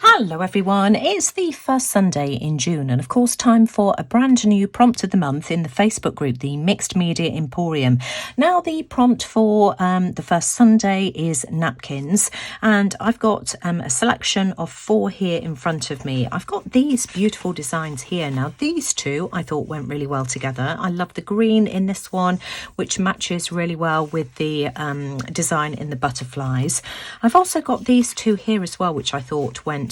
Hello everyone, it's the first Sunday in June and of course time for a brand new prompt of the month in the Facebook group, the Mixed Media Emporium. Now the prompt for the first Sunday is napkins, and I've got a selection of 4 here in front of me. I've got these beautiful designs here. Now these two I thought went really well together. I love the green in this one, which matches really well with the design in the butterflies. I've also got these two here as well, which I thought went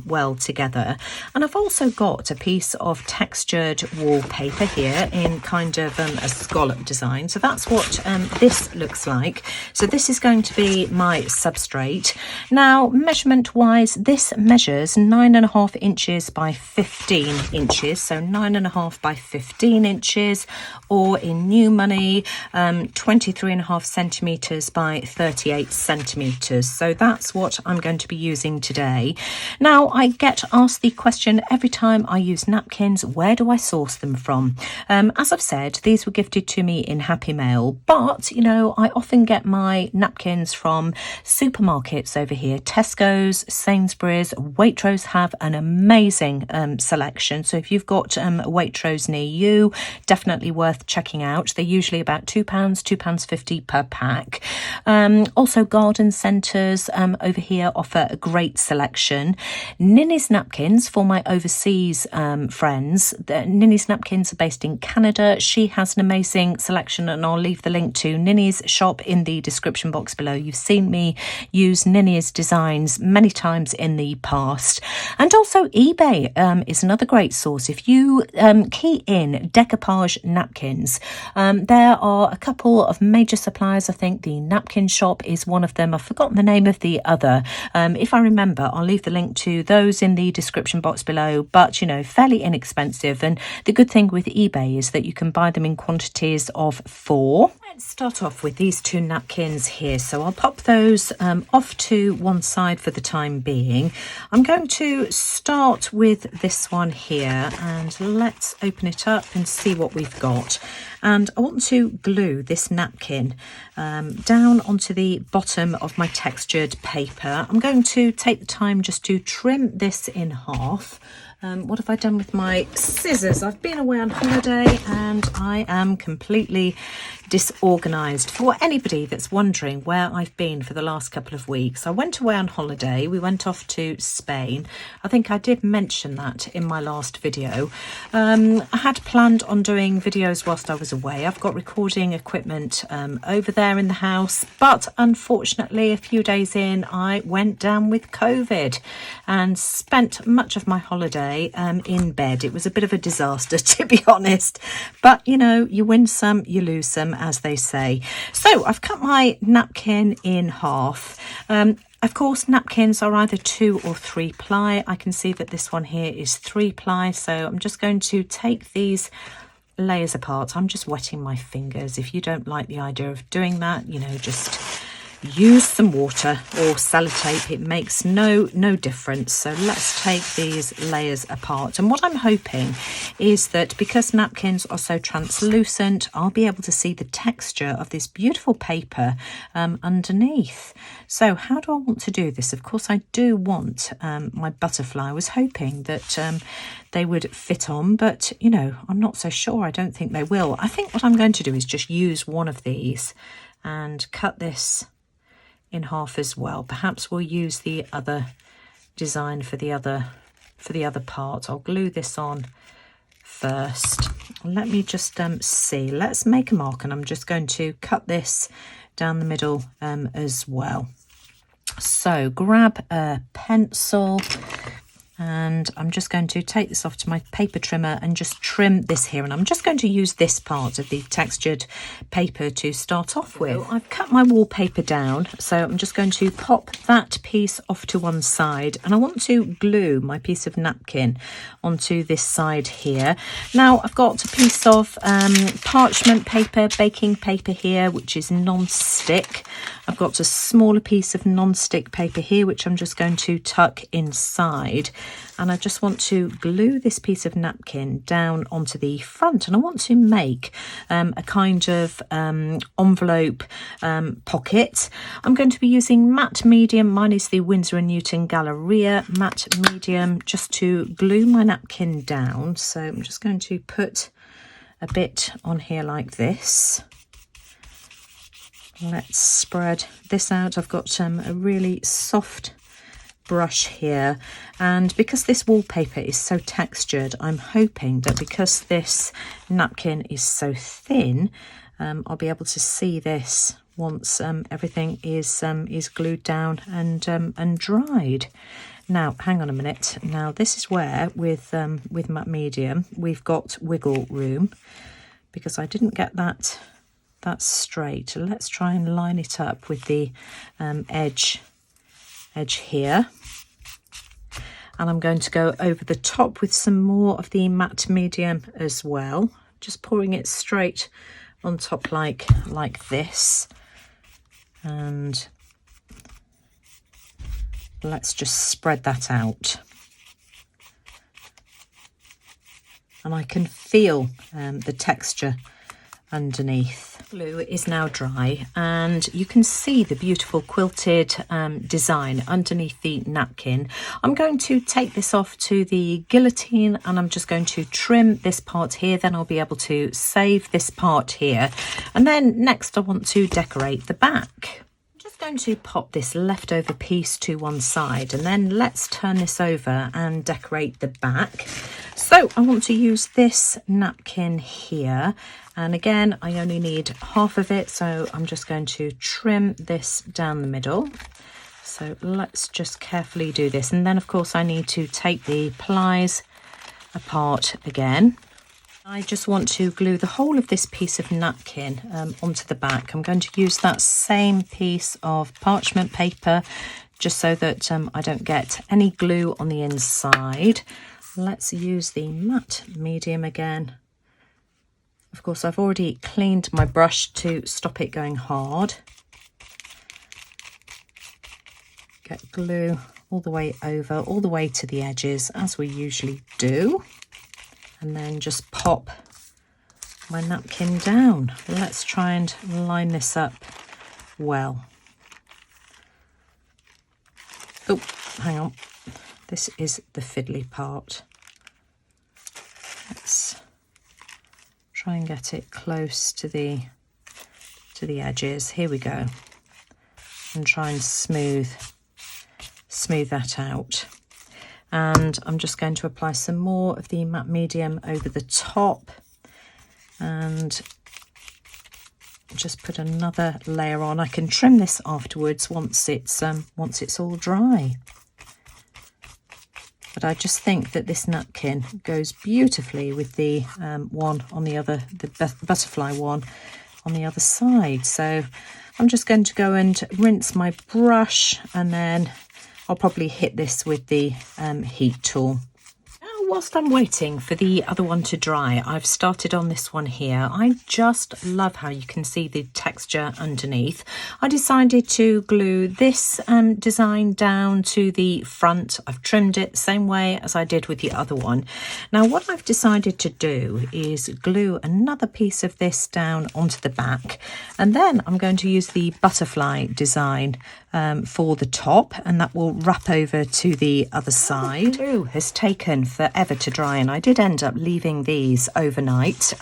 well together, and I've also got a piece of textured wallpaper here in kind of a scallop design. So that's what this looks like. So this is going to be my substrate. Now measurement wise, this measures 9.5 inches by 15 inches, so 9.5 by 15 inches, or in new money 23.5 centimeters by 38 centimeters. So that's what I'm going to be using today. Now, I get asked the question every time I use napkins, where do I source them from? As I've said, these were gifted to me in Happy Mail, but, you know, I often get my napkins from supermarkets over here. Tesco's, Sainsbury's, Waitrose have an amazing selection. So if you've got a Waitrose near you, definitely worth checking out. They're usually about £2, £2.50 per pack. Also, garden centres over here offer a great selection. Ninny's napkins for my overseas friends. Ninny's napkins are based in Canada. She has an amazing selection, and I'll leave the link to Ninny's shop in the description box below. You've seen me use Ninny's designs many times in the past. And also eBay is another great source. If you key in Decoupage napkins, there are a couple of major suppliers. I think the Napkin Shop is one of them. I've forgotten the name of the other. If I remember, I'll leave the link to those in the description box below, but you know, fairly inexpensive. And the good thing with eBay is that you can buy them in quantities of 4. Let's start off with these 2 napkins here. So I'll pop those off to one side for the time being. I'm going to start with this one here, and let's open it up and see what we've got. And I want to glue this napkin down onto the bottom of my textured paper. I'm going to take the time just to trim this in half. What have I done with my scissors? I've been away on holiday and I am completely disorganized. For anybody that's wondering where I've been for the last couple of weeks, I went away on holiday. We went off to Spain. I think I did mention that in my last video. I had planned on doing videos whilst I was away. I've got recording equipment over there in the house, but unfortunately a few days in I went down with COVID and spent much of my holiday in bed. It was a bit of a disaster, to be honest, but you know, you win some, you lose some, as they say. So I've cut my napkin in half. Of course, napkins are either 2 or 3 ply. I can see that this one here is 3 ply, so I'm just going to take these layers apart. I'm just wetting my fingers. If you don't like the idea of doing that, you know, just use some water or sellotape. It makes no difference. So let's take these layers apart, and what I'm hoping is that because napkins are so translucent, I'll be able to see the texture of this beautiful paper underneath. So how do I want to do this? Of course I do want my butterfly. I was hoping that they would fit on, but you know, I'm not so sure. I don't think they will. I think what I'm going to do is just use one of these and cut this in half as well. Perhaps we'll use the other design for the other part. I'll glue this on first. Let me just see. Let's make a mark, and I'm just going to cut this down the middle as well. So grab a pencil, and I'm just going to take this off to my paper trimmer and just trim this here. And I'm just going to use this part of the textured paper to start off with. So I've cut my wallpaper down, so I'm just going to pop that piece off to one side, and I want to glue my piece of napkin onto this side here. Now I've got a piece of parchment paper, baking paper here, which is non-stick. I've got a smaller piece of non-stick paper here, which I'm just going to tuck inside. and I just want to glue this piece of napkin down onto the front, and I want to make a kind of envelope pocket. I'm going to be using matte medium. Mine is the Winsor & Newton Galleria matte medium, just to glue my napkin down. So I'm just going to put a bit on here like this. Let's spread this out. I've got a really soft brush here, and because this wallpaper is so textured, I'm hoping that because this napkin is so thin, I'll be able to see this once everything is glued down and dried. Now, hang on a minute. Now, this is where with matte medium we've got wiggle room, because I didn't get that straight. Let's try and line it up with the edge here, and I'm going to go over the top with some more of the matte medium as well, just pouring it straight on top like this, and let's just spread that out. And I can feel the texture underneath. Glue is now dry, and you can see the beautiful quilted design underneath the napkin. I'm going to take this off to the guillotine, and I'm just going to trim this part here, then I'll be able to save this part here. And then next I want to decorate the back. Going to pop this leftover piece to one side, and then let's turn this over and decorate the back. So I want to use this napkin here, and again I only need half of it, so I'm just going to trim this down the middle. So let's just carefully do this, and then of course I need to take the plies apart again. I just want to glue the whole of this piece of napkin onto the back. I'm going to use that same piece of parchment paper just so that I don't get any glue on the inside. Let's use the matte medium again. Of course, I've already cleaned my brush to stop it going hard. Get glue all the way over, all the way to the edges, as we usually do. And then just pop my napkin down. Let's try and line this up well. Oh, hang on. This is the fiddly part. Let's try and get it close to the edges. Here we go. And try and smooth that out. And I'm just going to apply some more of the matte medium over the top, and just put another layer on. I can trim this afterwards once it's all dry. But I just think that this napkin goes beautifully with the one on the other, the butterfly one on the other side. So I'm just going to go and rinse my brush, and then I'll probably hit this with the heat tool. Now, whilst I'm waiting for the other one to dry, I've started on this one here. I just love how you can see the texture underneath. I decided to glue this design down to the front. I've trimmed it the same way as I did with the other one. Now, what I've decided to do is glue another piece of this down onto the back, and then I'm going to use the butterfly design for the top, and that will wrap over to the other side. The glue has taken forever to dry, and I did end up leaving these overnight.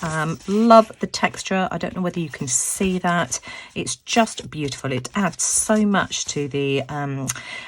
Love the texture. I don't know whether you can see that. It's just beautiful. It adds so much to the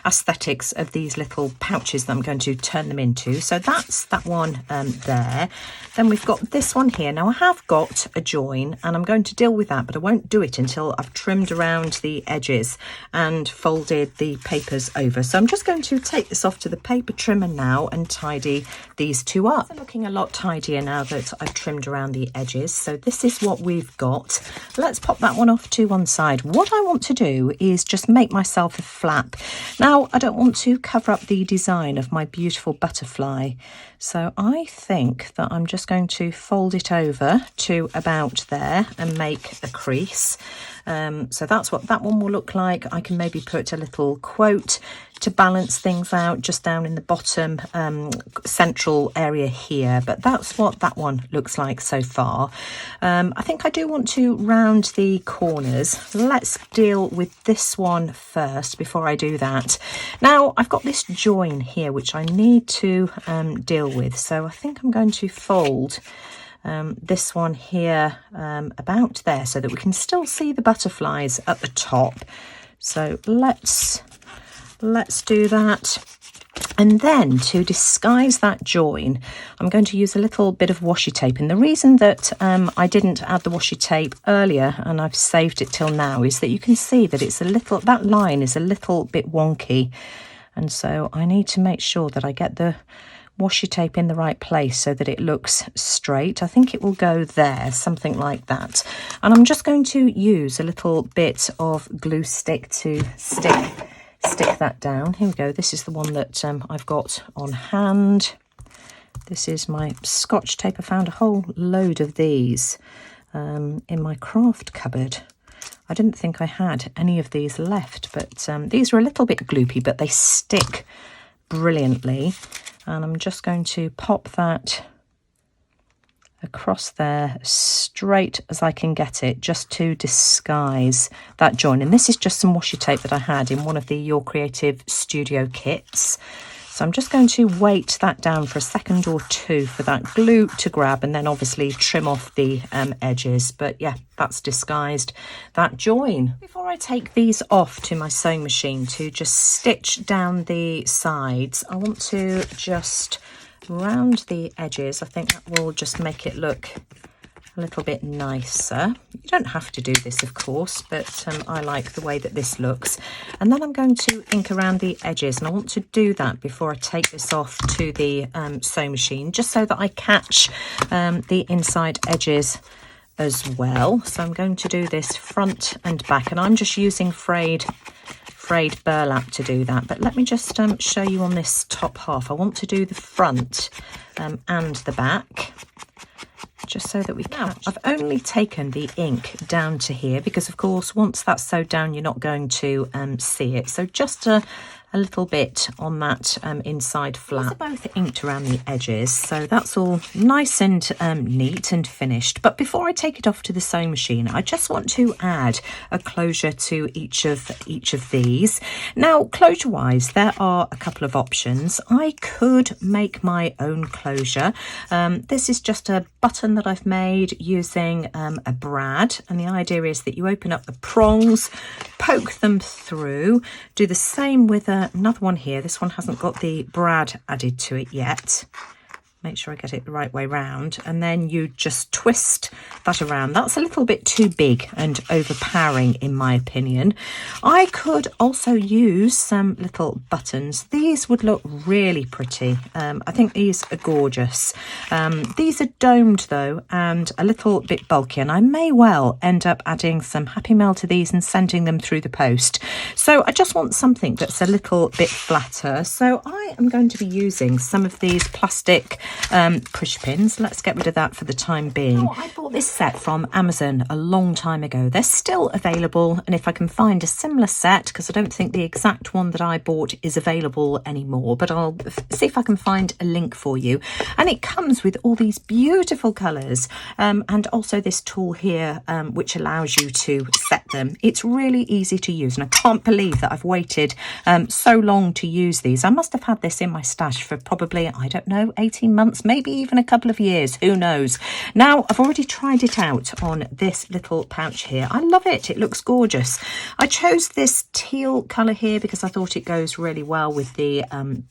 aesthetics of these little pouches that I'm going to turn them into. So that's that one there. Then we've got this one here. Now I have got a join, and I'm going to deal with that, but I won't do it until I've trimmed around the edges and folded the papers over. So I'm just going to take this off to the paper trimmer now and tidy these two up. They're looking a lot tidier now that I've trimmed around the edges. So this is what we've got. Let's pop that one off to one side. What I want to do is just make myself a flap. Now I don't want to cover up the design of my beautiful butterfly, so I think that I'm just going to fold it over to about there and make a crease. So that's what that one will look like. I can maybe put a little quote to balance things out just down in the bottom central area here, but that's what that one looks like so far. I think I do want to round the corners. Let's deal with this one first before I do that. Now I've got this join here which I need to deal with, so I think I'm going to fold this one here about there so that we can still see the butterflies at the top. So let's do that. And then to disguise that join, I'm going to use a little bit of washi tape. And the reason that I didn't add the washi tape earlier and I've saved it till now is that you can see that it's a little, that line is a little bit wonky. And so I need to make sure that I get the washi tape in the right place so that it looks straight. I think it will go there, something like that. And I'm just going to use a little bit of glue stick to stick that down. Here we go. This is the one that I've got on hand. This is my Scotch tape. I found a whole load of these in my craft cupboard. I didn't think I had any of these left, but these are a little bit gloopy, but they stick brilliantly. And I'm just going to pop that across there straight as I can get it, just to disguise that join. And this is just some washi tape that I had in one of the Your Creative Studio kits. So I'm just going to weight that down for a second or two for that glue to grab, and then obviously trim off the edges. But yeah, that's disguised that join. Before I take these off to my sewing machine to just stitch down the sides, I want to just round the edges. I think that will just make it look a little bit nicer. You don't have to do this, of course, but I like the way that this looks. And then I'm going to ink around the edges, and I want to do that before I take this off to the sewing machine, just so that I catch the inside edges as well. So I'm going to do this front and back, and I'm just using frayed burlap to do that. But let me just show you on this top half. I want to do the front and the back, just so that we can. I've only taken the ink down to here because, of course, once that's sewed down, you're not going to see it. So just a little bit on that inside flap. These are both inked around the edges, so that's all nice and neat and finished. But before I take it off to the sewing machine, I just want to add a closure to each of these. Now, closure-wise, there are a couple of options. I could make my own closure. This is just a button that I've made using a brad, and the idea is that you open up the prongs, poke them through, do the same with another one here. This one hasn't got the brad added to it yet. Make sure I get it the right way round, and then you just twist that around. That's a little bit too big and overpowering in my opinion. I could also use some little buttons. These would look really pretty. I think these are gorgeous. These are domed though and a little bit bulky, and I may well end up adding some Happy Mail to these and sending them through the post. So I just want something that's a little bit flatter. So I am going to be using some of these plastic push pins. Let's get rid of that for the time being. Oh, I bought this set from Amazon a long time ago. They're still available, and if I can find a similar set, because I don't think the exact one that I bought is available anymore, but I'll see if I can find a link for you. And it comes with all these beautiful colours, and also this tool here which allows you to set them. It's really easy to use, and I can't believe that I've waited so long to use these. I must have had this in my stash for probably, I don't know, 18 months, maybe even a couple of years, who knows. Now, I've already tried it out on this little pouch here. I love it. It looks gorgeous. I chose this teal colour here because I thought it goes really well with the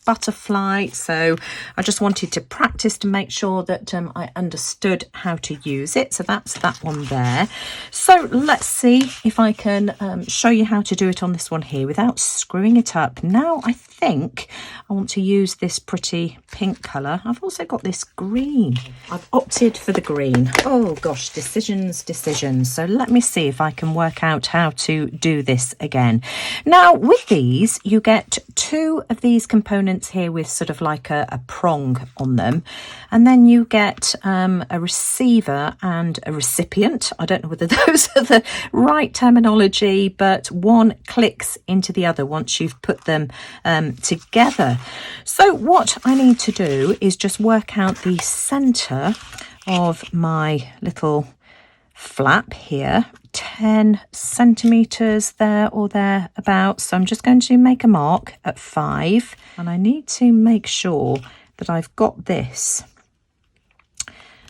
butterfly. So I just wanted to practice to make sure that I understood how to use it. So that's that one there. So let's see if I can show you how to do it on this one here without screwing it up. Now, I think I want to use this pretty pink colour. I've also got this green. I've opted for the green. Oh gosh, decisions. So let me see if I can work out how to do this again. Now with these, you get two of these components here with sort of like a prong on them. And then you get a receiver and a recipient. I don't know whether those are the right terminology, but one clicks into the other once you've put them together. So what I need to do is just work out the centre of my little flap here, 10 centimetres there or thereabouts. So I'm just going to make a mark at 5, and I need to make sure that I've got this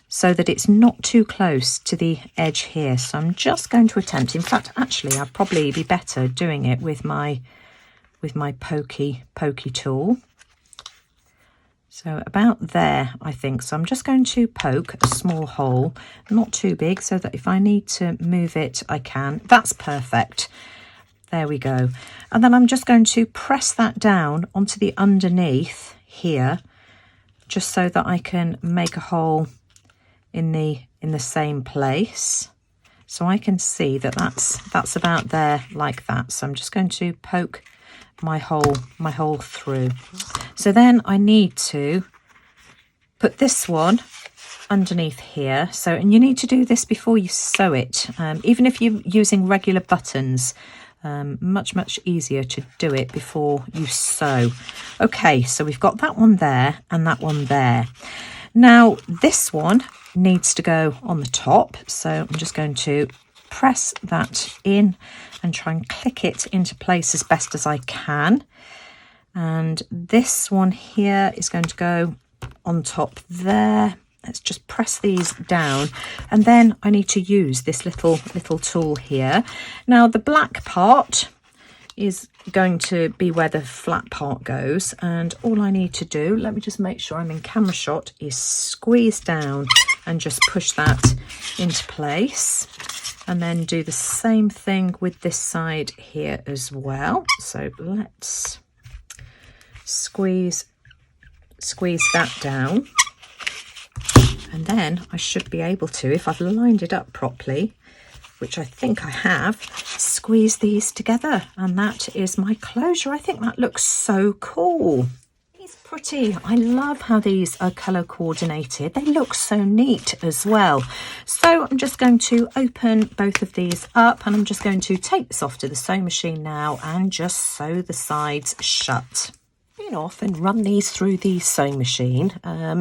so that it's not too close to the edge here. So I'm just going to attempt, in fact, actually, I'd probably be better doing it with my pokey tool. So about there, I think. So I'm just going to poke a small hole, not too big, so that if I need to move it, I can. That's perfect. There we go. And then I'm just going to press that down onto the underneath here, just so that I can make a hole in the same place. So I can see that that's about there like that. So I'm just going to poke my hole through. So then I need to put this one underneath here. So, and you need to do this before you sew it. Even if you're using regular buttons, much easier to do it before you sew. Okay, so we've got that one there and that one there. Now this one needs to go on the top, so I'm just going to press that in and try and click it into place as best as I can. And this one here is going to go on top there. Let's just press these down, and then I need to use this little tool here. Now the black part is going to be where the flat part goes, and all I need to do, let me just make sure I'm in camera shot, is squeeze down and just push that into place, and then do the same thing with this side here as well. So let's squeeze that down, and then I should be able to, if I've lined it up properly, which I think I have, squeeze these together, and that is my closure. I think that looks so cool. It's pretty. I love how these are colour coordinated. They look so neat as well. So I'm just going to open both of these up, and I'm just going to take this off to the sewing machine now and just sew the sides shut. Off and run these through the sewing machine.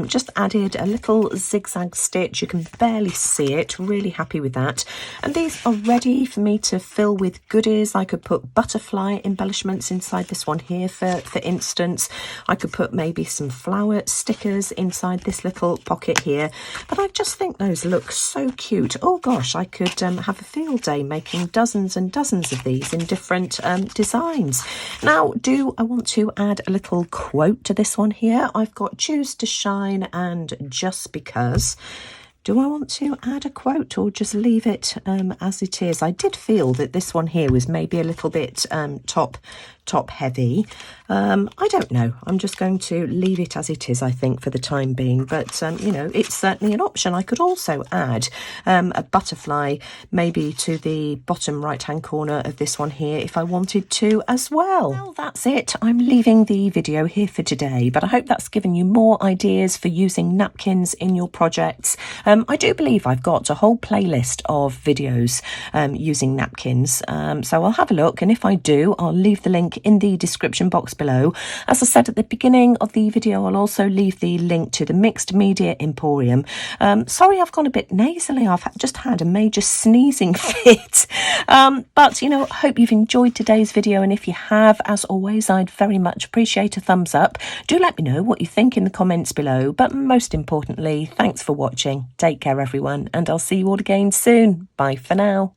Just added a little zigzag stitch. You can barely see it. Really happy with that. And these are ready for me to fill with goodies. I could put butterfly embellishments inside this one here, for instance. I could put maybe some flower stickers inside this little pocket here. But I just think those look so cute. Oh gosh, I could have a field day making dozens and dozens of these in different designs. Now, do I want to add a little quote to this one here? I've got choose to shine and just because. Do I want to add a quote or just leave it as it is? I did feel that this one here was maybe a little bit top heavy. I don't know. I'm just going to leave it as it is, I think, for the time being. But, you know, it's certainly an option. I could also add a butterfly maybe to the bottom right-hand corner of this one here if I wanted to as well. Well, that's it. I'm leaving the video here for today, but I hope that's given you more ideas for using napkins in your projects. I do believe I've got a whole playlist of videos using napkins, so I'll have a look, and if I do, I'll leave the link in the description box below. As I said at the beginning of the video, I'll also leave the link to the Mixed Media Emporium. Sorry, I've gone a bit nasally. I've just had a major sneezing fit. But, you know, I hope you've enjoyed today's video, and if you have, as always, I'd very much appreciate a thumbs up. Do let me know what you think in the comments below, but most importantly, thanks for watching. Take care, everyone, and I'll see you all again soon. Bye for now.